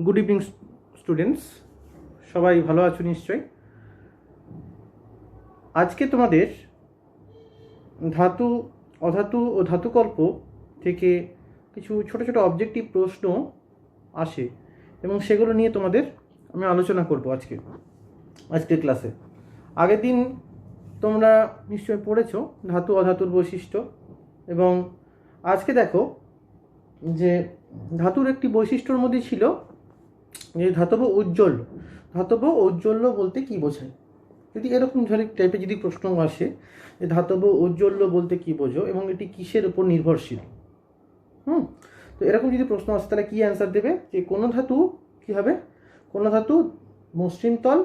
Good evening students, সবাই ভালো আছো নিশ্চয়ই। আজকে তোমাদের ধাতু, অধাতু ও ধাতুকল্প থেকে কিছু ছোট ছোট অবজেক্টিভ প্রশ্ন আসে এবং সেগুলো নিয়ে তোমাদের আমি আলোচনা করব আজকের ক্লাসে। আগের দিন তোমরা নিশ্চয়ই পড়েছো ধাতু অধাতুর বৈশিষ্ট্য, এবং আজকে দেখো যে ধাতুর একটি বৈশিষ্ট্যর মধ্যে ছিল যে ধাতব ঔজ্জ্বল্য। ধাতব ঔজ্জ্বল্য বলতে কি বোঝায়? যদি এরকম ধরনের টাইপের যদি প্রশ্ন আসে যে ধাতব ঔজ্জ্বল্য বলতে কি বোঝো এবং এটি কিসের উপর নির্ভরশীল, তো এরকম যদি প্রশ্ন আসে তাহলে কি অ্যান্সার দেবে? যে কোনো ধাতু কি হবে, কোনো ধাতু মসৃণ তল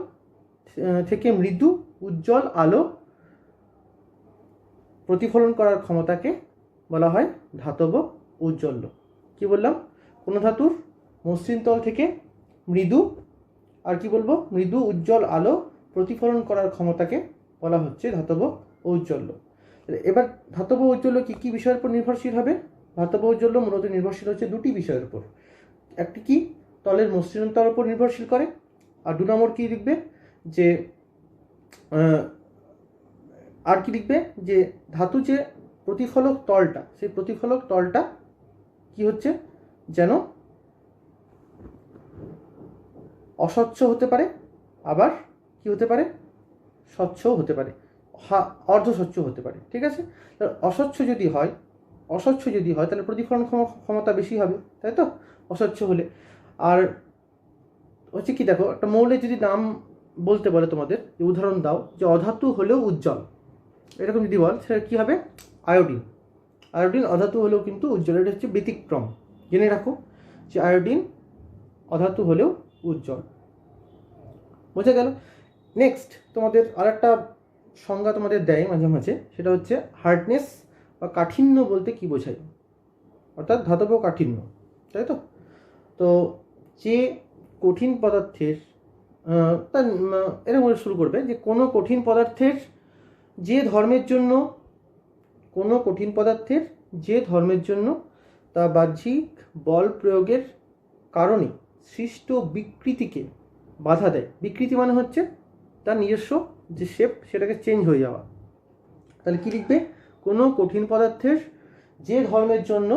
থেকে মৃদু উজ্জ্বল আলো প্রতিফলন করার ক্ষমতাকে বলা হয় ধাতব ঔজ্জ্বল্য। কি বললাম? কোনো ধাতুর মসৃণ তল থেকে মৃদু, আর কি বলবো, মৃদু উজ্জ্বল আলো প্রতিফলন করার ক্ষমতাকে বলা হচ্ছে ধাতব ঔজ্জ্বল্য। এবার ধাতব ঔজ্জ্বল্য কি কি বিষয়ের উপর নির্ভরশীল হবে? ধাতব ঔজ্জ্বল্য মূলত নির্ভরশীল হচ্ছে দুটি বিষয়ের উপর। একটি কি তলের মসৃণতার উপর নির্ভরশীল করে, আর দু নম্বর কি লিখবে যে যে ধাতু যে প্রতিফলক তলটা, সেই প্রতিফলক তলটা কি হচ্ছে, যেন অস্বচ্ছ হতে পারে, আবার কি হতে পারে, স্বচ্ছও হতে পারে, অর্ধস্বচ্ছ হতে পারে। ঠিক আছে? অস্বচ্ছ যদি হয় তাহলে প্রতিফলন ক্ষমতা বেশি হবে, তাই তো, অস্বচ্ছ হলে। আর হচ্ছে কি, দেখো একটা মৌলের যদি নাম বলতে বলে তোমাদের, যে উদাহরণ দাও যে অধাতু হলেও উজ্জ্বল, এরকম যদি বল, সেটা কি হবে? আয়োডিন। আয়োডিন অধাতু হলেও কিন্তু উজ্জ্বল। এটা হচ্ছে ব্যতিক্রম, জেনে রাখো যে আয়োডিন অধাতু হলেও উজ্জ্বল। বোঝা গেল? নেক্সট তোমাদের আরেকটা সংজ্ঞা তোমাদের দেয় মাঝে মাঝে, সেটা হচ্ছে হার্ডনেস বা কাঠিন্য বলতে কি বোঝায়, অর্থাৎ ধাতব কাঠিন্য, তাই তো। তো যে কঠিন পদার্থের এরকম শুরু করবে যে কোনো কঠিন পদার্থের যে ধর্মের জন্য তা বাহ্যিক বল প্রয়োগের কারণে সৃষ্ট বিকৃতিকে বাধা দেয়। বিকৃতি মানে হচ্ছে তার নিজস্ব যে শেপ, সেটাকে চেঞ্জ হয়ে যাওয়া। তাহলে কি লিখবে? কোনো কঠিন পদার্থের যে ধর্মের জন্য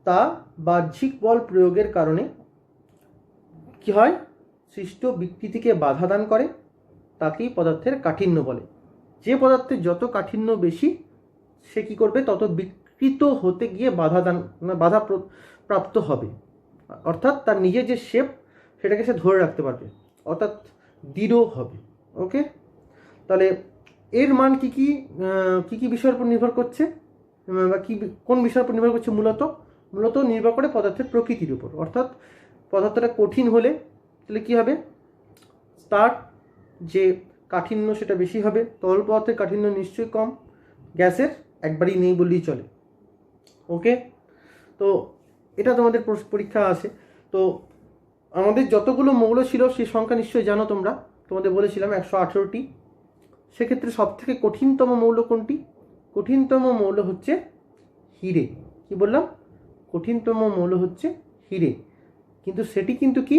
তা বাহ্যিক বল প্রয়োগের কারণে কি হয়, সৃষ্ট বিকৃতিকে বাধা দান করে, তাকেই পদার্থের কাঠিন্য বলে। যে পদার্থের যত কাঠিন্য বেশি, সে কি করবে, তত বিকৃত হতে গিয়ে বাধা প্রাপ্ত হবে, অর্থাৎ তার নিজের যে শেপ সেটাকে সে ধরে রাখতে পারবে, অর্থাৎ দৃঢ় হবে। ওকে, তাহলে এর মান কি কি বিষয়ের উপর নির্ভর করছে, বা কোন বিষয়ের উপর নির্ভর করছে? মূলত নির্ভর করে পদার্থের প্রকৃতির উপর। অর্থাৎ পদার্থটা কঠিন হলে তাহলে কি হবে, তার যে কাঠিন্য সেটা বেশি হবে। তরল পদার্থের কাঠিন্য নিশ্চয়ই কম, গ্যাসের একবারই নেই বললেই চলে। ওকে, তো এটা তোমাদের পরীক্ষা আসে। তো আমাদের যতগুলো মৌল ছিল সেই সংখ্যা নিশ্চয়ই জানো তোমরা, তোমাদের বলেছিলাম 118টি। সেক্ষেত্রে সবথেকে কঠিনতম মৌল কোনটি? কঠিনতম মৌল হচ্ছে হিরে। কি বললাম? কঠিনতম মৌল হচ্ছে হিরে, কিন্তু সেটি কিন্তু কি,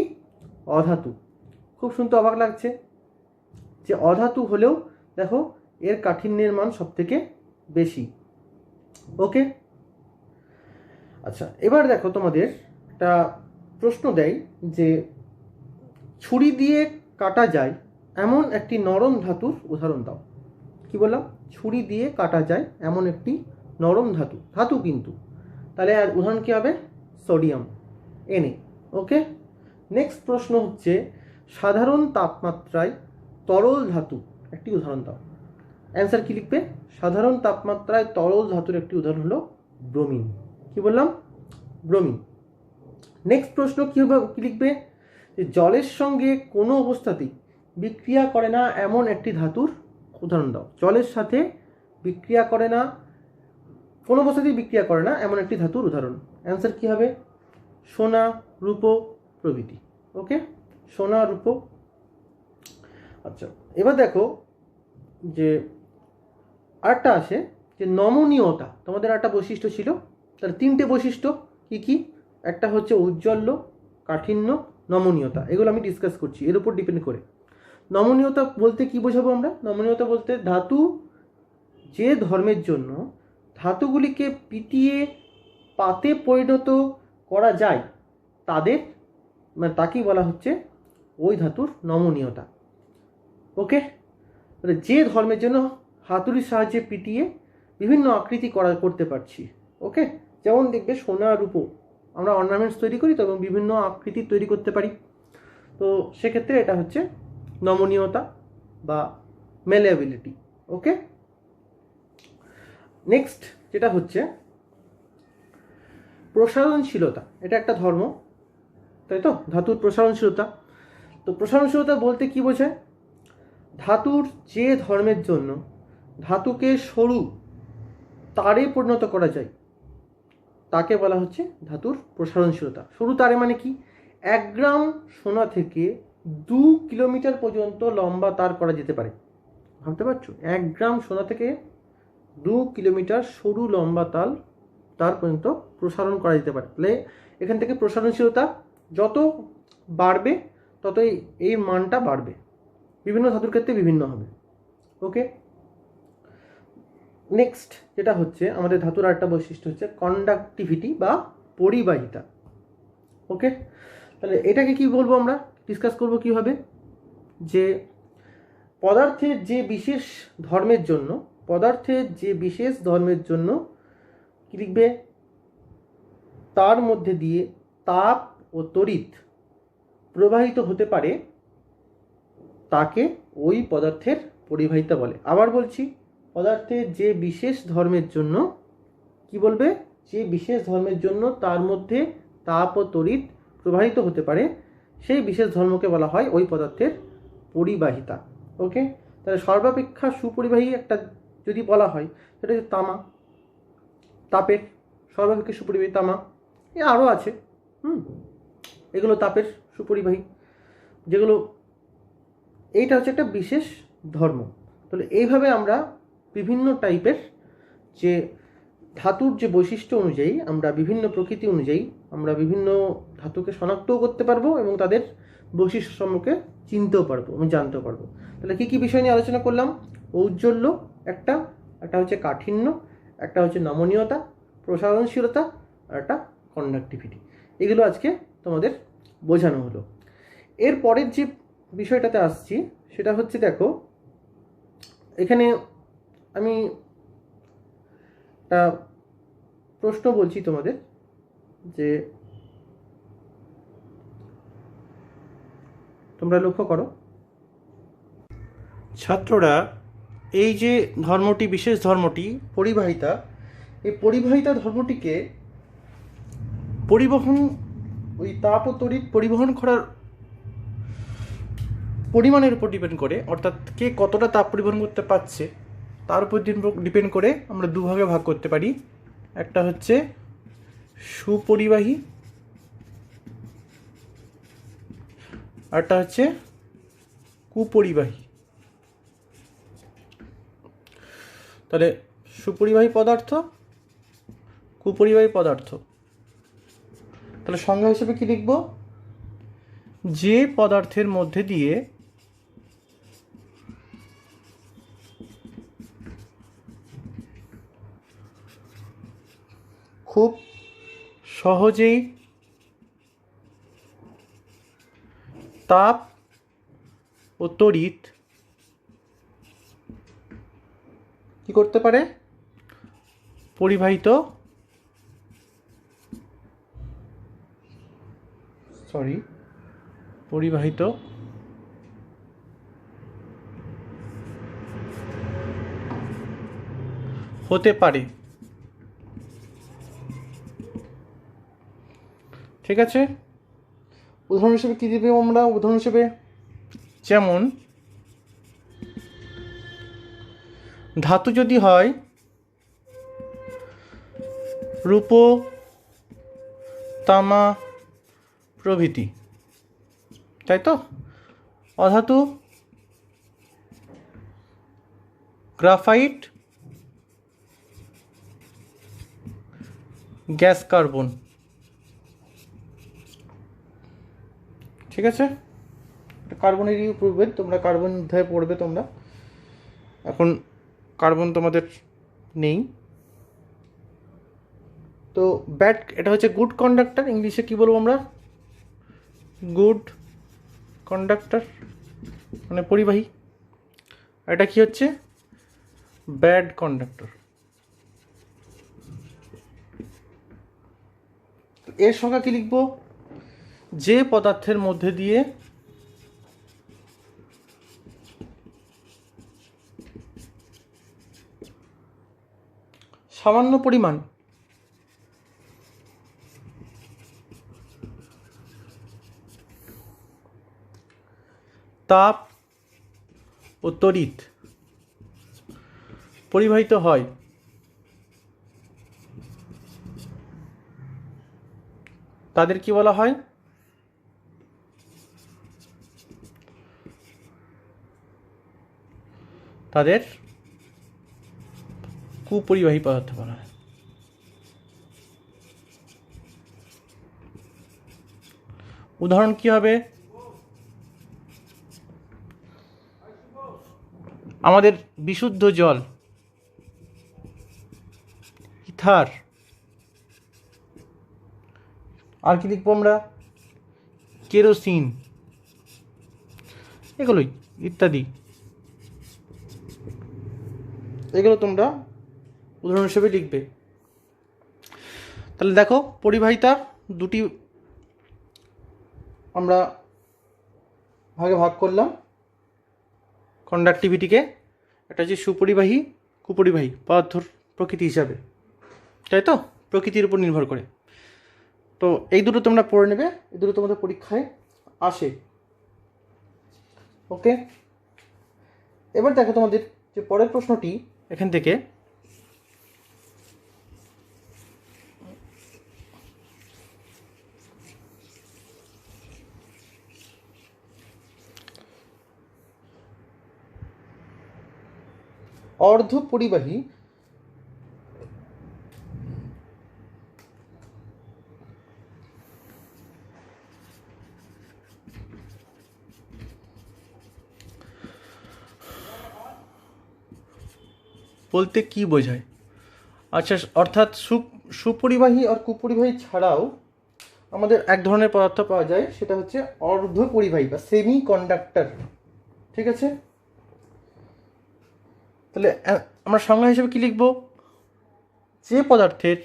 অধাতু। খুব শুনতে অবাক লাগছে যে অধাতু হলেও দেখো এর কাঠিন্যের মান সব থেকে বেশি। ওকে, আচ্ছা, এবার দেখো তোমাদের একটা প্রশ্ন দেয় যে ছুরি দিয়ে কাটা যায় এমন একটি নরম ধাতুর উদাহরণ দাও। কি বললাম? ছুরি দিয়ে কাটা যায় এমন একটি নরম ধাতু কিন্তু, তাহলে আর উদাহরণ কি হবে? Sodium, Na। ওকে, নেক্সট প্রশ্ন হচ্ছে সাধারণ তাপমাত্রায় তরল ধাতু একটি উদাহরণ দাও। অ্যান্সার কি লিখবে? সাধারণ তাপমাত্রায় তরল ধাতুর একটি উদাহরণ হলো ব্রোমিন। কি বললাম? ব্রোমিন। নেক্সট প্রশ্ন কি লিখবে? যে জলের সঙ্গে কোনো অবস্থাতেই বিক্রিয়া করে না এমন একটি ধাতুর উদাহরণ দাও। জলের সাথে বিক্রিয়া করে না, কোনো অবস্থাতেই বিক্রিয়া করে না এমন একটি ধাতুর উদাহরণ। অ্যান্সার কি হবে? সোনা, রূপো প্রভৃতি। ওকে, সোনা, রূপো। আচ্ছা, এবার দেখো যে আরেকটা আসে যে নমনীয়তা। তোমাদের একটা বৈশিষ্ট্য ছিল, তার তিনটে বৈশিষ্ট্য কি কি? একটা হচ্ছে ঔজ্জ্বল্য, কাঠিন্য, নমনীয়তা, এগুলো আমি ডিসকাস করছি এর উপর ডিপেন্ড করে। নমনীয়তা বলতে কি বোঝাবো আমরা? নমনীয়তা বলতে ধাতু যে ধর্মের জন্য ধাতুগুলিকে পিটিয়ে পাতে পরিণত করা যায় তাদের মানে তাকেই বলা হচ্ছে ওই ধাতুর নমনীয়তা। ওকে, যে ধর্মের জন্য হাতুড়ির সাহায্যে পিটিয়ে বিভিন্ন আকৃতি করতে পারছি। ওকে, যেমন দেখবে সোনা রূপো আমরা অর্নামেন্টস তৈরি করি তো, এবং বিভিন্ন আকৃতি তৈরি করতে পারি। তো সেক্ষেত্রে এটা হচ্ছে নমনীয়তা বা মেলেবিলিটি। ওকে, নেক্সট যেটা হচ্ছে প্রসারণশীলতা। এটা একটা ধর্ম, তাই তো, ধাতুর প্রসারণশীলতা। তো প্রসারণশীলতা বলতে কি বোঝায়? ধাতুর যে ধর্মের জন্য ধাতুকে সরু তারে পরিণত করা যায় তাকে বলা হচ্ছে ধাতুর প্রসারণশীলতা। সরু তারে মানে কি? 1 গ্রাম সোনা থেকে 2 কিলোমিটার পর্যন্ত লম্বা তার করা যেতে পারে। ভাবতে পারছো? 1 গ্রাম সোনা থেকে 2 কিলোমিটার সরু লম্বা তার পর্যন্ত প্রসারণ করা যেতে পারে। তাহলে এখান থেকে প্রসারণশীলতা যত বাড়বে তত এই মানটা বাড়বে, বিভিন্ন ধাতুর ক্ষেত্রে বিভিন্ন হবে। ওকে, নেক্সট যেটা হচ্ছে আমাদের ধাতুর আরেকটা বৈশিষ্ট্য হচ্ছে কন্ডাক্টিভিটি বা পরিবাহিতা। ওকে, তাহলে এটাকে কি বলবো আমরা? ডিসকাস করবো কিভাবে যে পদার্থের যে বিশেষ ধর্মের জন্য কি লিখবে? তার মধ্যে দিয়ে তাপ ও তড়িৎ প্রবাহিত হতে পারে তাকে ওই পদার্থের পরিবাহিতা বলে। আবার বলছি, পদার্থের যে বিশেষ ধর্মের জন্য কি বলবে? যে বিশেষ ধর্মের জন্য তার মধ্যে তাপ ও তড়িৎ প্রবাহিত হতে পারে সেই বিশেষ ধর্মকে বলা হয় ওই পদার্থের পরিবাহিতা। ওকে, তাহলে সর্বাপেক্ষা সুপরিবাহী একটা যদি বলা হয় সেটা হচ্ছে তামা। তাপের সর্বাপেক্ষা সুপরিবাহী তামা। আরও আছে, এগুলো তাপের সুপরিবাহী, যেগুলো এইটা হচ্ছে একটা বিশেষ ধর্ম। তাহলে এইভাবে আমরা বিভিন্ন টাইপের যে ধাতুর যে বৈশিষ্ট্য অনুযায়ী আমরা বিভিন্ন প্রকৃতি অনুযায়ী আমরা বিভিন্ন ধাতুকে শনাক্তও করতে পারবো এবং তাদের বৈশিষ্ট্য সম্পর্কে চিনতেও পারবো এবং জানতেও পারবো। তাহলে কী কী বিষয় নিয়ে আলোচনা করলাম? ঔজ্জ্বল্য একটা হচ্ছে কাঠিন্য, একটা হচ্ছে নমনীয়তা, প্রসারণশীলতা, আর একটা কন্ডাক্টিভিটি। এগুলো আজকে তোমাদের বোঝানো হলো। এর পরের যে বিষয়টাতে আসছি সেটা হচ্ছে, দেখো এখানে আমি একটা প্রশ্ন বলছি তোমাদের, যে তোমরা লক্ষ্য করো ছাত্ররা, এই যে ধর্মটি, বিশেষ ধর্মটি পরিবাহিতা, এই পরিবাহিতা ধর্মটিকে পরিবহন, ওই তাপ ও তড়িৎ পরিবহন করার পরিমাণের উপর ডিপেন্ড করে, অর্থাৎ কে কতটা তাপ পরিবহন করতে পারছে তার উপর ডিপেন্ড করে আমরা দুভাগে ভাগ করতে পারি। একটা হচ্ছে সুপরিবাহী, আরটা হচ্ছে কুপরিবাহী। তাহলে সুপরিবাহী পদার্থ, কুপরিবাহী পদার্থ। তাহলে সংজ্ঞা হিসেবে কি লিখব? যে পদার্থের মধ্যে দিয়ে খুব সহজেই তাপ ও তড়িৎ কি করতে পারে? পরিবাহিত হতে পারে। ঠিক আছে, উদাহরণ হিসেবে কী দেবে আমরা? উদাহরণ হিসেবে যেমন ধাতু যদি হয় রূপো, তামা প্রভৃতি, তাই তো। অধাতু গ্রাফাইট, গ্যাস কার্বন। ঠিক আছে, কার্বনেরই প্রভেদ, তোমরা কার্বন অধ্যায়ে পড়বে তোমরা, এখন কার্বন তোমাদের নেই। তো ব্যাড, এটা হচ্ছে গুড কন্ডাক্টর, ইংলিশে কি বলবো আমরা, গুড কন্ডাক্টর মানে পরিবাহী। এটা কি হচ্ছে, ব্যাড কন্ডাক্টর। এর সংজ্ঞা কি লিখবো, যে পদার্থের মধ্যে দিয়ে সামান্য পরিমাণ তাপ ও তড়িৎ পরিবাহিত হয় তাদের কি বলা হয়, তাদের কুপরিবাহী পদার্থ বলা হয়। উদাহরণ কি হবে, আমাদের বিশুদ্ধ জল, ইথার, আর কি লিখবো আমরা, কেরোসিন, এগুলোই ইত্যাদি, এগুলো তোমরা উদাহরণ হিসেবে লিখবে। তাহলে দেখো পরিবাহিতা দুটি আমরা ভাগে ভাগ করলাম কন্ডাক্টিভিটিকে, একটা হচ্ছে সুপরিবাহী, কুপরিবাহী পদার্থর প্রকৃতি হিসাবে, তাই তো, প্রকৃতির উপর নির্ভর করে। তো এই দুটো তোমরা পড়ে নেবে, এই দুটো তোমাদের পরীক্ষায় আসে। ওকে, এবার দেখো তোমাদের যে পরের প্রশ্নটি এখান থেকে, অর্ধ পরিবাহী বলতে কি বোঝায়। আচ্ছা, অর্থাৎ সুপরিবাহী আর কুপরিবাহী ছাড়াও আমাদের এক ধরনের পদার্থ পাওয়া যায়, সেটা হচ্ছে অর্ধ পরিবাহী বা সেমি কন্ডাক্টর। ঠিক আছে, তাহলে আমরা সংজ্ঞা হিসেবে কি লিখব, যে পদার্থের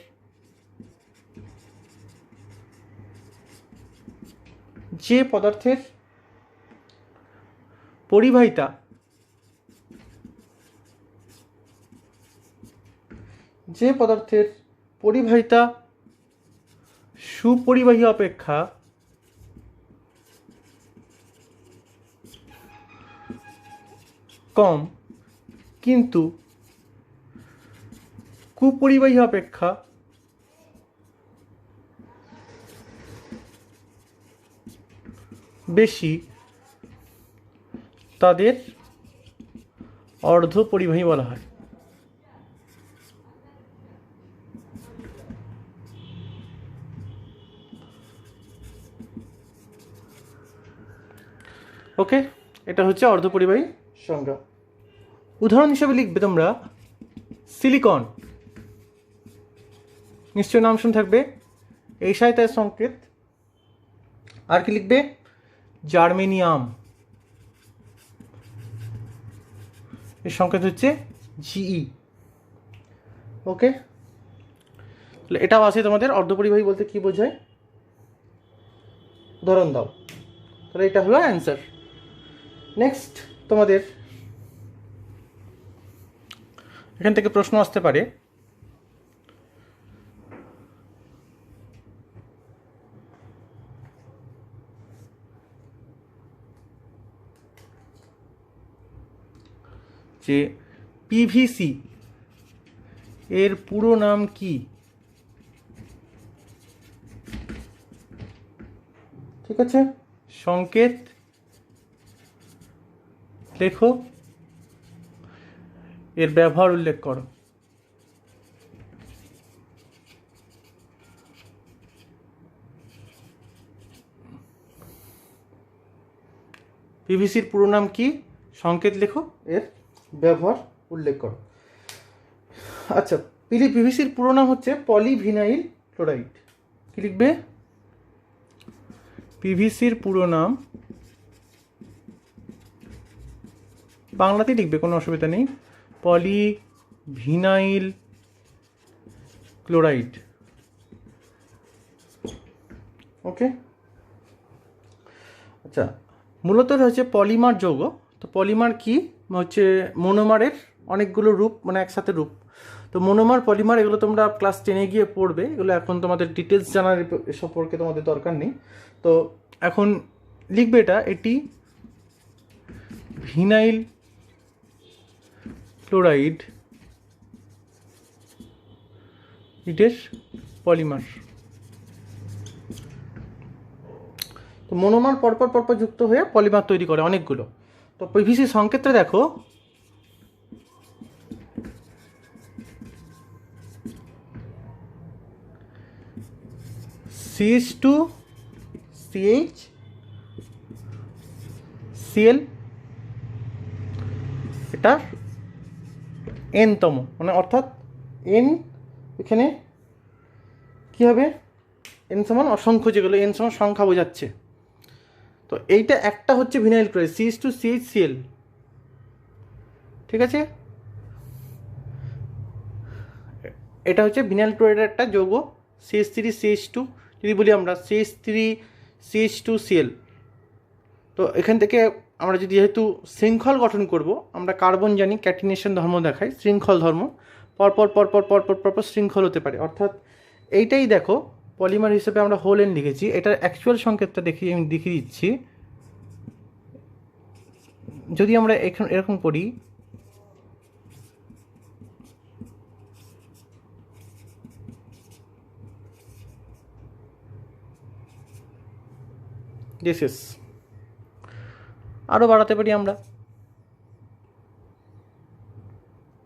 পরিবাহিতা সুপরিবাহী অপেক্ষা কম কিন্তু কুপরিবাহী অপেক্ষা বেশি, তাদের অর্ধ পরিবাহী বলা হয়। ওকে, এটা হচ্ছে অর্ধপরিবাহী সংজ্ঞা। উদাহরণ হিসেবে লিখবে তোমরা সিলিকন, নিশ্চয় নাম শুনে থাকবে, এই সাহিত্যের সংকেত। আর কি লিখবে, জার্মেনিয়াম, এর সংকেত হচ্ছে জিই। ওকে, তাহলে এটাও আছে তোমাদের, অর্ধপরিবাহী বলতে কি বোঝায়, উদাহরণ দাও। তাহলে এটা হলো অ্যান্সার। নেক্সট তোমাদের এখান থেকে প্রশ্ন আসতে পারে, যে পিভিসি এর পুরো নাম কি। ঠিক আছে, সংকেত লেখো, এর ব্যবহার উল্লেখ করো। পিভিসির পুরো নাম কি, সংকেত লেখো, এর ব্যবহার উল্লেখ করো। আচ্ছা, পিভিসির পুরো নাম হচ্ছে পলিভিনাইল ক্লোরাইড। কি লিখবে? পিভিসির পুরো নাম বাংলাতেই লিখবে, কোনো অসুবিধা নেই, পলিভিনাইল ক্লোরাইড। ওকে। আচ্ছা, মূলত হচ্ছে পলিমার যৌগ। তো পলিমার কি হচ্ছে মনোমারের অনেকগুলো রূপ, মানে একসাথে রূপ। তো মনোমার, পলিমার এগুলো তোমরা ক্লাস 10-এ গিয়ে পড়বে, এগুলো এখন তোমাদের ডিটেলস জানার এ সম্পর্কে তোমাদের দরকার নেই। তো এখন লিখবে এটি ভিনাইল ক্লোরাইড, এর পলিমার। তো মনোমার পরপর যুক্ত হয়ে পলিমার তৈরি করে অনেকগুলো। তো পিভিসি সংকেতটা দেখো, CH2CHCl, এটা n-তম, মানে অর্থাৎ n এখানে কি হবে, n সমান অসংখ্য, যেগুলো n সমান সংখ্যা বোঝাচ্ছে। তো এইটা একটা হচ্ছে ভিনাইল ক্লোরাইড, CH2CHCl, ঠিক আছে। এটা হচ্ছে ভিনাইল ক্লোরাইডের একটা যৌগ, CH3CH2, যদি বলি আমরা CH3CH2Cl। তো এখান থেকে আমরা যদি যেহেতু শৃঙ্খল গঠন করব, আমরা কার্বন জানি ক্যাটিনেশন ধর্ম দেখায়, শৃঙ্খল ধর্ম, পরপর শৃঙ্খল হতে পারে। অর্থাৎ এইটাই দেখো পলিমার হিসেবে আমরা হোল এন লিখেছি। এটার অ্যাকচুয়াল সংকেতটা আমি দেখিয়ে দিচ্ছি। যদি আমরা এরকম করি, দিস ইজ, আরও বাড়াতে পারি আমরা,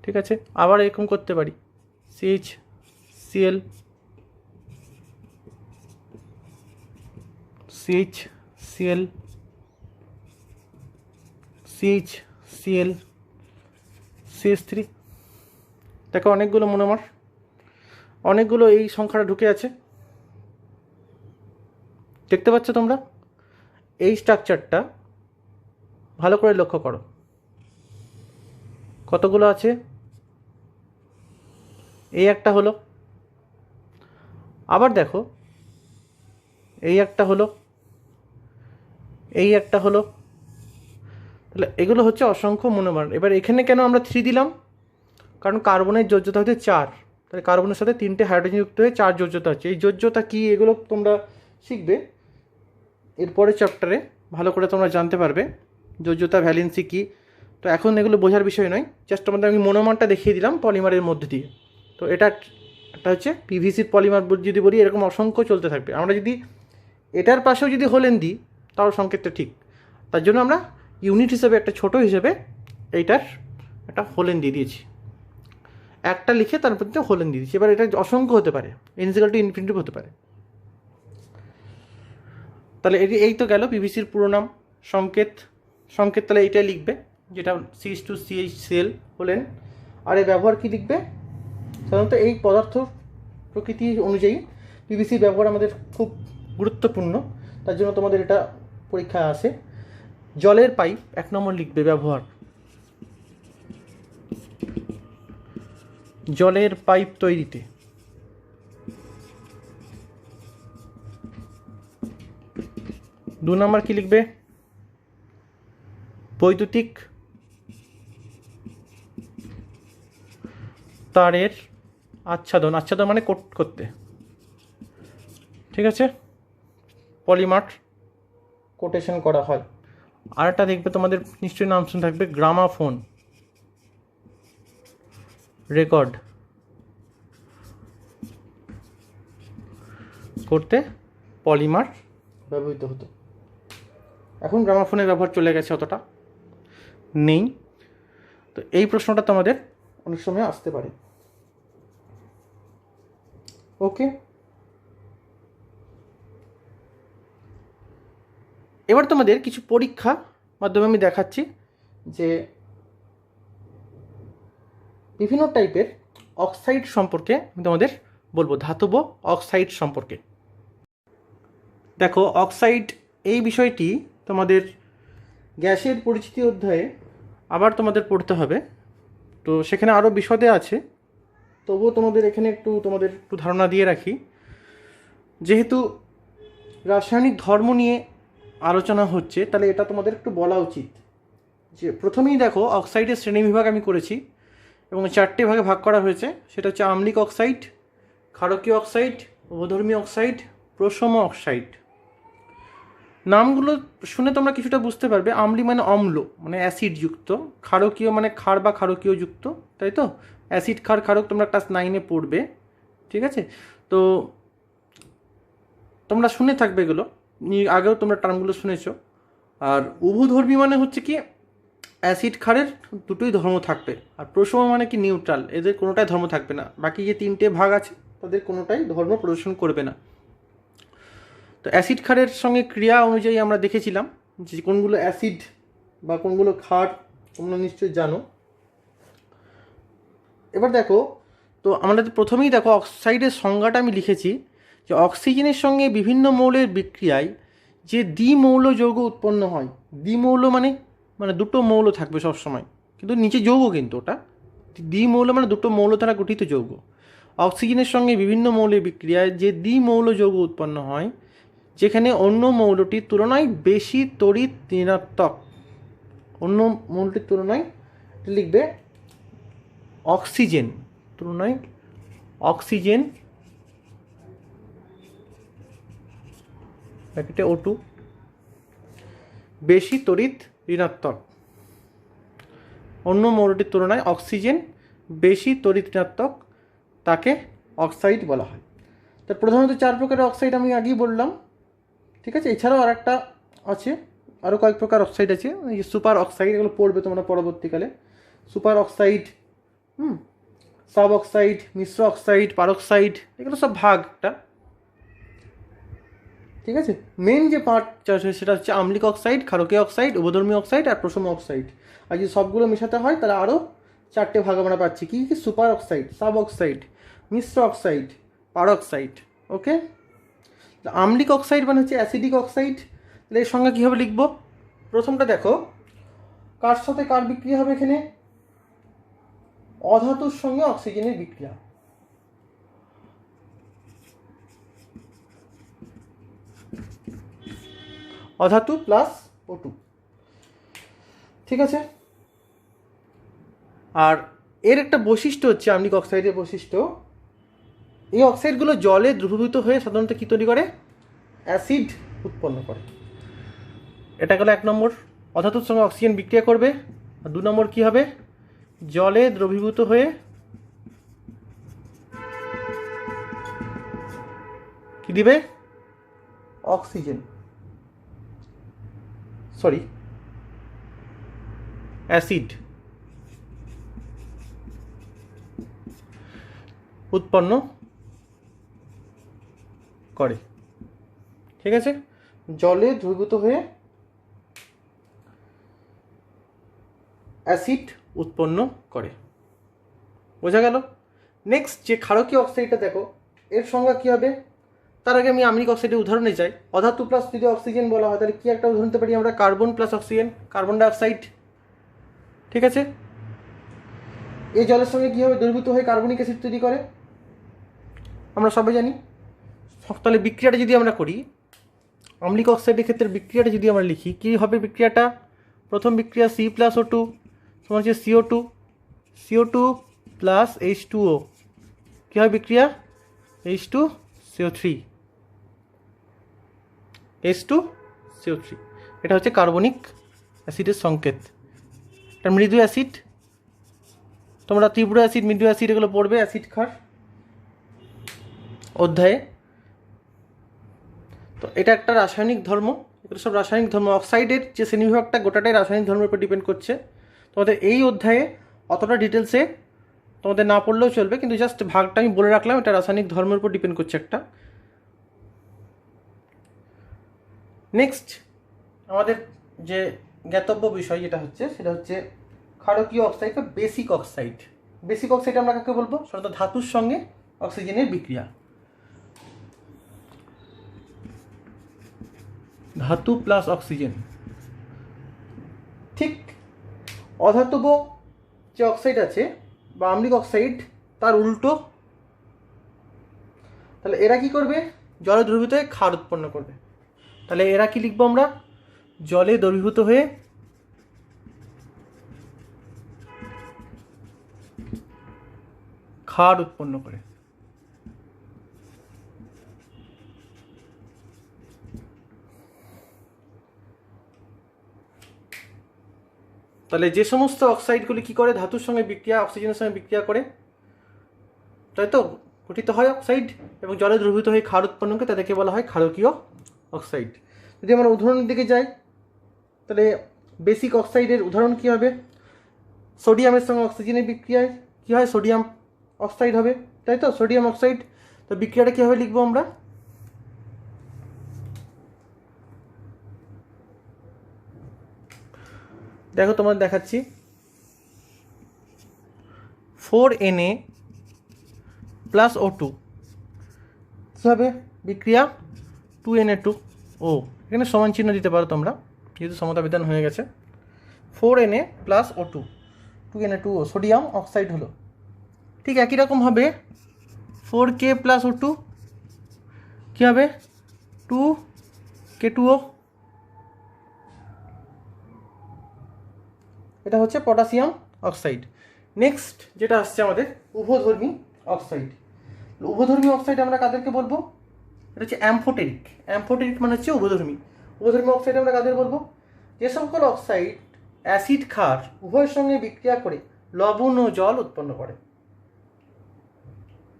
ঠিক আছে। আবার এরকম করতে পারি, CHCl, CHCl, CHCl, CH3। দেখো অনেকগুলো মনোমার, অনেকগুলো এই সংখ্যাটা ঢুকে আছে, দেখতে পাচ্ছ তোমরা? এই স্ট্রাকচারটা ভালো করে লক্ষ্য করো, কতগুলো আছে। এই একটা হলো, আবার দেখো এই একটা হলো, এই একটা হলো। তাহলে এগুলো হচ্ছে অসংখ্য মনোমার। এবার এখানে কেন আমরা 3 দিলাম? কারণ কার্বনের যোজ্যতা হচ্ছে 4, তাহলে কার্বনের সাথে 3টে হাইড্রোজেন যুক্ত হয়ে 4 যোজ্যতা হচ্ছে। এই যোজ্যতা কী, এগুলো তোমরা শিখবে এরপরে চ্যাপ্টারে, ভালো করে তোমরা জানতে পারবে যোজ্যতা, ভ্যালেন্সি কী। তো এখন এগুলো বোঝার বিষয় নয়, জাস্ট আমাদের আমি মনোমারটা দেখিয়ে দিলাম পলিমারের মধ্যে দিয়ে। তো এটা একটা হচ্ছে পিভিসির পলিমার। যদি বলি এরকম অসংখ্য চলতে থাকবে, আমরা যদি এটার পাশেও যদি হোলেন দিই তাও সংকেতটা ঠিক। তার জন্য আমরা ইউনিট হিসেবে একটা ছোট হিসেবে এইটার একটা হোলেন দিয়ে দিয়েছি, একটা লিখে তার মধ্যে হোলেন দিয়ে দিয়েছি। এবার এটা অসংখ্য হতে পারে, n=টু ইনফিনিটিভ হতে পারে। তাহলে এই তো গেল পিভিসির পুরো নাম, সংকেত তাহলে এইটাই লিখবে, যেটা CH2CHCl হলেন। আর এই ব্যবহার কি লিখবে? সাধারণত এই পদার্থ প্রকৃতি অনুযায়ী পিভিসির ব্যবহার আমাদের খুব গুরুত্বপূর্ণ, তার জন্য তোমাদের এটা পরীক্ষায় আসে। জলের পাইপ 1 নম্বর লিখবে ব্যবহার, জলের পাইপ তৈরিতে। 2 নম্বর কি লিখবে? বৈদ্যুতিক তারের আচ্ছাদন, মানে কোট করতে, ঠিক আছে, পলিমার কোটেশন করা হয়। আর একটা দেখবে তোমাদের নিশ্চয়ই নাম শুনে থাকবে, গ্রামাফোন রেকর্ড করতে পলিমার ব্যবহৃত হতো। এখন গ্রামাফোনের ব্যবহার চলে গেছে, অতটা নেই। তো এই প্রশ্নটা তোমাদের অনেক সময় আসতে পারে। ওকে, এবার তোমাদের কিছু পরীক্ষা, মাধ্যমে আমি দেখাচ্ছি যে বিভিন্ন টাইপের অক্সাইড সম্পর্কে আমি তোমাদের বলবো, ধাতব অক্সাইড সম্পর্কে। দেখো, অক্সাইড এই বিষয়টি তোমাদের গ্যাসের পরিচিতি অধ্যায়ে আবার তোমাদের পড়তে হবে, তো সেখানে আরও বিশদে আছে, তবুও তোমাদের এখানে একটু ধারণা দিয়ে রাখি। যেহেতু রাসায়নিক ধর্ম নিয়ে আলোচনা হচ্ছে, তাহলে এটা তোমাদের একটু বলা উচিত যে প্রথমেই দেখো অক্সাইডের শ্রেণীবিভাগ আমি করেছি এবং 4টে ভাগে ভাগ করা হয়েছে। সেটা হচ্ছে আম্লিক অক্সাইড, ক্ষারকীয় অক্সাইড, অবধর্মী অক্সাইড, প্রশম অক্সাইড। নামগুলো শুনে তোমরা কিছুটা বুঝতে পারবে। আম্লি মানে অম্ল, মানে অ্যাসিডযুক্ত। ক্ষারকীয় মানে ক্ষার বা ক্ষারকীয় যুক্ত, তাই তো? অ্যাসিড, ক্ষার, ক্ষারক তোমরা ক্লাস 9-এ পড়বে, ঠিক আছে? তো তোমরা শুনে থাকবে এগুলো, আগেও তোমরা টার্মগুলো শুনেছো। আর উভধর্মী মানে হচ্ছে কি অ্যাসিড ক্ষারের দুটোই ধর্ম থাকবে, আর প্রশম মানে কি নিউট্রাল, এদের কোনোটাই ধর্ম থাকবে না। বাকি যে 3টে ভাগ আছে তাদের কোনোটাই ধর্ম প্রদর্শন করবে না। তো অ্যাসিড ক্ষারের সঙ্গে ক্রিয়া অনুযায়ী আমরা দেখেছিলাম যে কোনগুলো অ্যাসিড বা কোনগুলো ক্ষার, তোমরা নিশ্চয়ই জানো। এবার দেখো, তো আমরা প্রথমেই দেখো অক্সাইডের সংজ্ঞাটা আমি লিখেছি যে অক্সিজেনের সঙ্গে বিভিন্ন মৌলের বিক্রিয়ায় যে দ্বিমৌল যৌগ উৎপন্ন হয়। দ্বিমৌল মানে দুটো মৌল থাকবে সবসময়, কিন্তু নিচে যৌগ, কিন্তু ওটা দ্বিমৌল মানে দুটো মৌল দ্বারা গঠিত যৌগ। অক্সিজেনের সঙ্গে বিভিন্ন মৌলের বিক্রিয়ায় যে দ্বিমৌল যৌগ উৎপন্ন হয়, যেখানে অন্য মৌলটির তুলনায় বেশি তড়িৎ ঋণাত্মক। অন্য মৌলটির তুলনায় লিখবে অক্সিজেন, তুলনায় অক্সিজেন ব্র্যাকেটে O2 বেশি তড়িৎ ঋণাত্মক। অন্য মৌলটির তুলনায় অক্সিজেন বেশি তড়িৎ ঋণাত্মক, তাকে অক্সাইড বলা হয়। তো প্রধানত 4 প্রকারের অক্সাইড আমি আগেই বললাম, ঠিক আছে? এছাড়াও আর একটা আছে, আরও কয়েক প্রকার অক্সাইড আছে, এই যে সুপার অক্সাইড, এগুলো পড়বে তোমরা পরবর্তীকালে। সুপার অক্সাইড, সাব অক্সাইড, মিশ্র অক্সাইড, পারক্সাইড, এগুলো সব ভাগটা, ঠিক আছে? মেন যে পার্ট সেটা হচ্ছে আম্লিক অক্সাইড, ক্ষারকীয় অক্সাইড, উভধর্মী অক্সাইড আর প্রশম অক্সাইড। আর যদি সবগুলো মেশাতে হয় তাহলে আরও 4টে ভাগ আমরা পাচ্ছি। কী কী? সুপার অক্সাইড, সাব অক্সাইড, মিশ্র অক্সাইড, পারক্সাইড। ওকে, আম্লিক অক্সাইড মানে হচ্ছে অ্যাসিডিক অক্সাইড। তাহলে এর সঙ্গে কীভাবে লিখব? প্রথমটা দেখো, কার সাথে কার বিক্রিয়া হবে এখানে? অধাতুর সঙ্গে অক্সিজেনের বিক্রিয়া। অধাতু প্লাস O2, ঠিক আছে? আর এর একটা বৈশিষ্ট্য হচ্ছে, আম্লিক অক্সাইডের বৈশিষ্ট্য, এই অক্সাইডগুলো জলে দ্রবীভূত হয়ে সাধারণত কী তৈরি করে? অ্যাসিড উৎপন্ন করে। এটা গেল 1 নম্বর, অধাতুর সঙ্গে অক্সিজেন বিক্রিয়া করবে। আর 2 নম্বর কী হবে? জলে দ্রবীভূত হয়ে কি দিবে? অক্সিজেন, সরি অ্যাসিড উৎপন্ন করে, ঠিক আছে? জলে দ্রবীভূত হয়ে অ্যাসিড উৎপন্ন করে, বোঝা গেল? নেক্সট যে ক্ষারকীয় অক্সাইডটা দেখো, এর সংজ্ঞা কী হবে? তার আগে আমি আম্লিক অক্সাইডের উদাহরণে যাই। অধাতু প্লাস যদি অক্সিজেন বলা হয়, তাহলে কী একটা উদাহরণ দিতে পারি আমরা? Carbon plus oxygen, carbon dioxide, ঠিক আছে? এই জলের সঙ্গে কী হবে? দ্রবীভূত হয়ে কার্বনিক অ্যাসিড তৈরি করে, আমরা সবাই জানি। তাহলে বিক্রিয়াটা যদি আমরা করি, আম্লিক অক্সাইডের ক্ষেত্রে বিক্রিয়াটা যদি আমরা লিখি, কী হবে বিক্রিয়াটা? প্রথম বিক্রিয়া C প্লাস O2 সমান হচ্ছে CO2, CO2 প্লাস H2O। কী হয় বিক্রিয়া? H2CO3, H2CO3। এটা হচ্ছে কার্বনিক অ্যাসিডের সংকেত। এটা মৃদু অ্যাসিড, তোমরা তীব্র অ্যাসিড, মৃদু অ্যাসিড এগুলো পড়বে অ্যাসিড ক্ষার অধ্যায়ে। তো এটা একটা রাসায়নিক ধর্ম, এগুলো সব রাসায়নিক ধর্ম। অক্সাইডের যে শ্রেণীবিভাগটা গোটাটাই রাসায়নিক ধর্মের উপর ডিপেন্ড করছে। তোমাদের এই অধ্যায়ে অতটা ডিটেলসে তোমাদের না পড়লেও চলবে, কিন্তু জাস্ট ভাগটা আমি বলে রাখলাম, এটা রাসায়নিক ধর্মের উপর ডিপেন্ড করছে একটা। নেক্সট আমাদের যে জ্ঞাতব্য বিষয় যেটা হচ্ছে সেটা হচ্ছে ক্ষারকীয় অক্সাইড বা বেসিক অক্সাইড। বেসিক অক্সাইড আমরা কাকে বলবো? সাধারণত ধাতুর সঙ্গে অক্সিজেনের বিক্রিয়া, ধাতু প্লাস অক্সিজেন। ঠিক অধাতব যে অক্সাইড আছে বা আম্লিক অক্সাইড তার উল্টো। তাহলে এরা কি করবে? জলে দ্রবীভূত হয়ে ক্ষার উৎপন্ন করবে। তাহলে এরা কি লিখবো আমরা? জলে দ্রবীভূত হয়ে ক্ষার উৎপন্ন করে। তাহলে যে সমস্ত অক্সাইডগুলি কি করে? ধাতুর সঙ্গে বিক্রিয়া, অক্সিজেনের সঙ্গে বিক্রিয়া করে, তাই তো গঠিত হয় অক্সাইড এবং জলে দ্রবীভূত হয়ে ক্ষার উৎপন্ন করে, তাদেরকে বলা হয় ক্ষারকীয় অক্সাইড। যদি আমরা উদাহরণের দিকে যাই তাহলে বেসিক অক্সাইডের উদাহরণ কী হবে? সোডিয়ামের সঙ্গে অক্সিজেনের বিক্রিয়ায় কী হয়? সোডিয়াম অক্সাইড হবে, তাই তো? Sodium oxide. তো বিক্রিয়াটা কীভাবে লিখবো আমরা? দেখো তোমাদের দেখাচ্ছি। 4Na প্লাস O2 কী হবে? বিক্রিয়া 2Na2O। এখানে সমান চিহ্ন দিতে পারো তোমরা, যেহেতু সমতা বিধান হয়ে গেছে। 4Na plus O2, 2Na2O, sodium oxide হলো। ঠিক একই রকম হবে 4K প্লাস O2 কী হবে? 2K2O। এটা হচ্ছে পটাশিয়াম অক্সাইড। নেক্সট যেটা আসছে আমাদের উভধর্মী অক্সাইড। উভধর্মী অক্সাইড আমরা কাদেরকে বলবো? এটা হচ্ছে অ্যাম্ফোটেরিক। অ্যাম্ফোটেরিক মানে হচ্ছে উভধর্মী। উভধর্মী অক্সাইড আমরা কাদের বলবো? যে সকল অক্সাইড অ্যাসিড ক্ষার উভয়ের সঙ্গে বিক্রিয়া করে লবণ ও জল উৎপন্ন করে।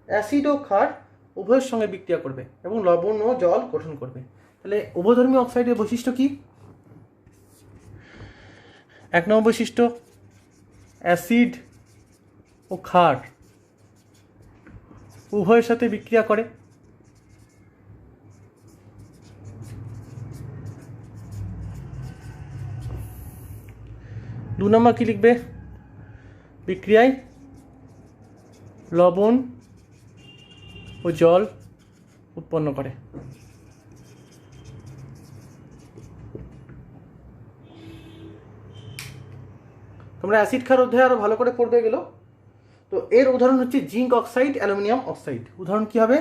অ্যাসিড ও ক্ষার উভয়ের সঙ্গে বিক্রিয়া করবে এবং লবণ ও জল গঠন করবে। তাহলে উভধর্মী অক্সাইডের বৈশিষ্ট্য কি? 1 নম্বর বৈশিষ্ট্য, অ্যাসিড ও ক্ষার উভয়ের সাথে বিক্রিয়া করে। 2 নম্বর কি লিখবে? বিক্রিয়ায় লবণ ও জল উৎপন্ন করে। তোমরা অ্যাসিড ক্ষার অধ্যায় আরও ভালো করে পড়বে গেল। তো এর উদাহরণ হচ্ছে জিঙ্ক অক্সাইড, অ্যালুমিনিয়াম অক্সাইড। উদাহরণ কি হবে?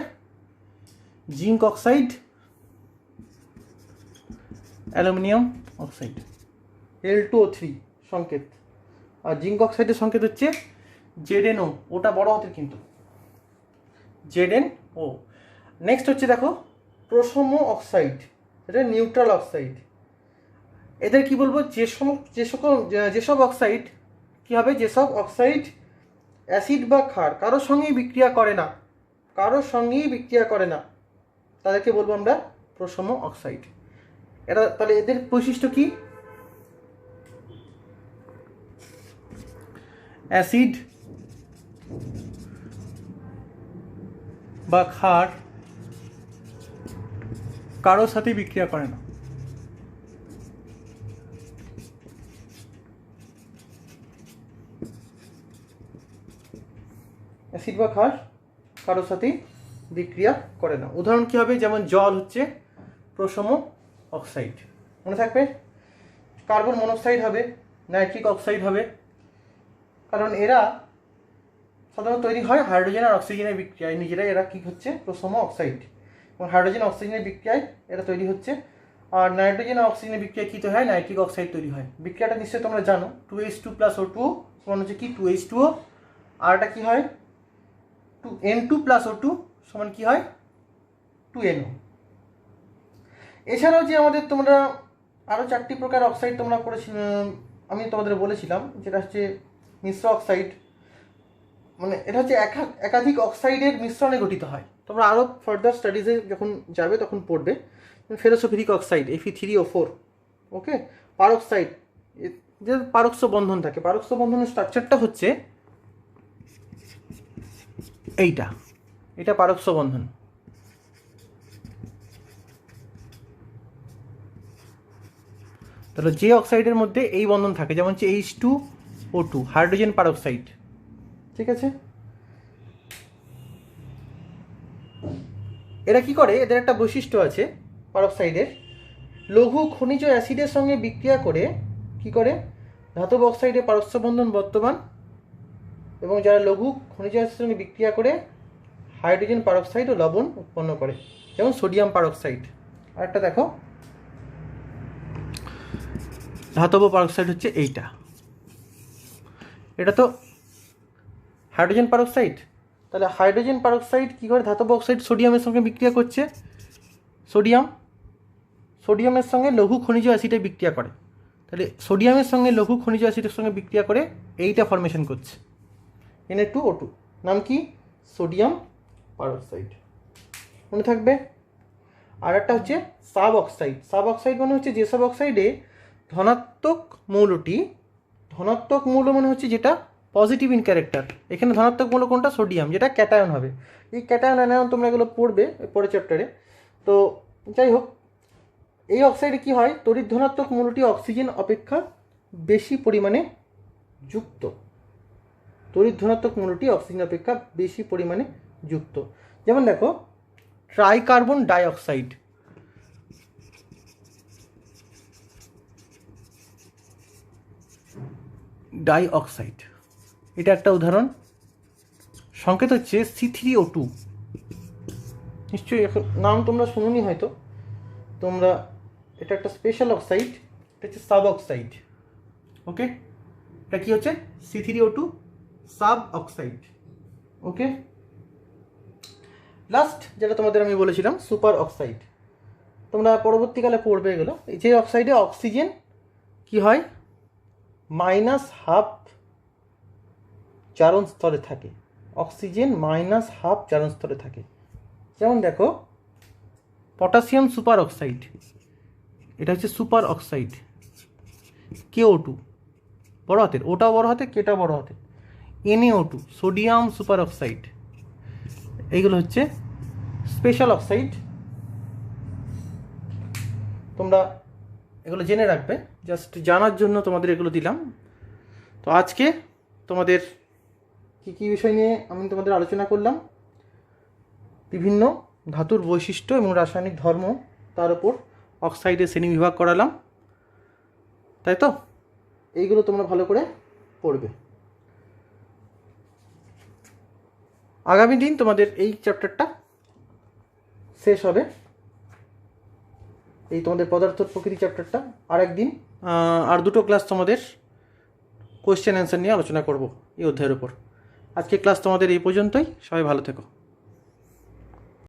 Zinc oxide, aluminium oxide, L2O3 সংকেত। আর জিঙ্ক অক্সাইডের সংকেত হচ্ছে ZnO, ওটা বড় হাতের কিন্তু, ZnO। নেক্সট হচ্ছে দেখো প্রশম অক্সাইড, এটা নিউট্রাল অক্সাইড। এদের কি বলবো? যেসব অক্সাইড কি হবে? যেসব অক্সাইড অ্যাসিড বা ক্ষার কারোর সঙ্গেই বিক্রিয়া করে না, তাদেরকে বলবো আমরা প্রশম অক্সাইড। এটা তাহলে এদের বৈশিষ্ট্য কি? অ্যাসিড বা ক্ষার কারোর সাথে বিক্রিয়া করে না। অ্যাসিড বা ক্ষার কারোর সাথেই বিক্রিয়া করে না। উদাহরণ কী হবে? যেমন জল হচ্ছে প্রশম অক্সাইড, মনে থাকবে। কার্বন মনোক্সাইড হবে, নাইট্রিক অক্সাইড হবে, কারণ এরা সাধারণত তৈরি হয় হাইড্রোজেন আর অক্সিজেনের বিক্রিয়ায়। নিজেরাই এরা কী হচ্ছে? প্রশম অক্সাইড। এবং হাইড্রোজেন অক্সিজেনের বিক্রিয়ায় এরা তৈরি হচ্ছে। আর নাইট্রোজেন আর অক্সিজেনের বিক্রিয়া কী তৈরি হয়? নাইট্রিক অক্সাইড তৈরি হয়। বিক্রিয়াটা নিশ্চয়ই তোমরা জানো, 2H2 প্লাস O2 সমান হচ্ছে কি? 2H2O। আর এটা কী হয়? N2 প্লাস O2 সমান কী হয়? 2NO। এছাড়াও যে আমাদের তোমরা আরও 4টি প্রকার অক্সাইড তোমরা পড়েছিল, আমি তোমাদের বলেছিলাম, যেটা হচ্ছে মিশ্র অক্সাইড। মানে এটা হচ্ছে একাধিক অক্সাইডের মিশ্রণে গঠিত হয়। তোমরা আরও ফার্দার স্টাডিজে যখন যাবে তখন পড়বে। ফেরোসোফিরিক অক্সাইড, Fe3O4, ওকে। পারক্সাইড, যে পারক্স বন্ধন থাকে, পারক্স বন্ধনের স্ট্রাকচারটা হচ্ছে এটা পারক্স বন্ধন। তাহলে যে অক্সাইডের মধ্যে এই বন্ধন থাকে, যেমন হচ্ছে H2O2 হাইড্রোজেন পারঅক্সাইড, ঠিক আছে। এরা কি করে, এদের একটা বৈশিষ্ট্য আছে পারঅক্সাইডের, লঘু খনিজ অ্যাসিডের সঙ্গে বিক্রিয়া করে কি করে, ধাতব অক্সাইডে পারস্য বন্ধন বর্তমান, এবং যারা লঘু খনিজ অ্যাসিডের সঙ্গে বিক্রিয়া করে হাইড্রোজেন পারঅক্সাইড ও লবণ উৎপন্ন করে, যেমন সোডিয়াম পারঅক্সাইড। আরেকটা দেখো, ধাতব পারঅক্সাইড হচ্ছে এইটা, এটা তো হাইড্রোজেন পারঅক্সাইড। তাহলে হাইড্রোজেন পারঅক্সাইড কী করে ধাতব অক্সাইড সোডিয়ামের সঙ্গে বিক্রিয়া করছে, সোডিয়ামের সঙ্গে লঘু খনিজ অ্যাসিডে বিক্রিয়া করে, তাহলে সোডিয়ামের সঙ্গে লঘু খনিজ অ্যাসিডের সঙ্গে বিক্রিয়া করে এইটা ফর্মেশন করছে Na2O2, নাম কি, সোডিয়াম পারঅক্সাইড, মনে থাকবে। আর একটা হচ্ছে সাব অক্সাইড। সাব অক্সাইড মানে হচ্ছে যেসব অক্সাইডে ধনাত্মক মৌল মানে হচ্ছে যেটা পজিটিভ ইন ক্যারেক্টার। এখানে ধনাত্মক মৌল কোনটা, সোডিয়াম, যেটা ক্যাটায়ন হবে। এই ক্যাটায়ন অ্যানায়ন তোমরা এগুলো পড়বে পরের চ্যাপ্টারে। তো যাই হোক, এই অক্সাইডে কি হয়, তড়িৎ ধনাত্মক মৌলটি অক্সিজেন অপেক্ষা বেশি পরিমাণে যুক্ত। তড়িৎ ধনাত্মক মৌলটি অক্সিজেন অপেক্ষা বেশি পরিমাণে যুক্ত। যেমন দেখো, ট্রাইকার্বন ডাইঅক্সাইড, এটা একটা উদাহরণ। সংকেত হচ্ছে C3O2, নিশ্চয়ই এখন নাম তোমরা শুনুনি হয়তো তোমরা। এটা একটা স্পেশাল অক্সাইড, এটা হচ্ছে সাব অক্সাইড। ওকে, এটা কি হচ্ছে C3O2 সাব অক্সাইড। ওকে, লাস্ট যেটা তোমাদের আমি বলেছিলাম সুপার অক্সাইড, তোমরা পরবর্তীকালে পড়বে এগুলো। যে অক্সাইডে অক্সিজেন কি হয়, -12 জারণ স্তরে থাকে, অক্সিজেন -12 জারণ স্তরে থাকে। যেমন দেখো, পটাশিয়াম সুপার অক্সাইড, এটা হচ্ছে সুপার অক্সাইড। KO2 বড় হাতের, ওটাও বড় হাতে, কেটাও বড় হাতে। NaO2 sodium super oxide. এইগুলো হচ্ছে স্পেশাল অক্সাইড, তোমরা এগুলো জেনে রাখবে, জাস্ট জানার জন্য তোমাদের এগুলো দিলাম। তো আজকে তোমাদের কী কী বিষয় নিয়ে আমি তোমাদের আলোচনা করলাম, বিভিন্ন ধাতুর বৈশিষ্ট্য এবং রাসায়নিক ধর্ম, তার উপর অক্সাইডের শ্রেণীবিভাগ করালাম, তাই তো। এইগুলো তোমরা ভালো করে পড়বে। আগামী দিন তোমাদের এই চ্যাপ্টারটা শেষ হবে, এই তোমাদের পদার্থ প্রকৃতি চ্যাপ্টারটা। আর একদিন আর দুটো ক্লাস তোমাদের কোয়েশ্চেন অ্যান্সার নিয়ে আলোচনা করব এই অধ্যায়ের উপর। আজকে ক্লাস তোমাদের এই পর্যন্তই, সবাই ভালো থেকো।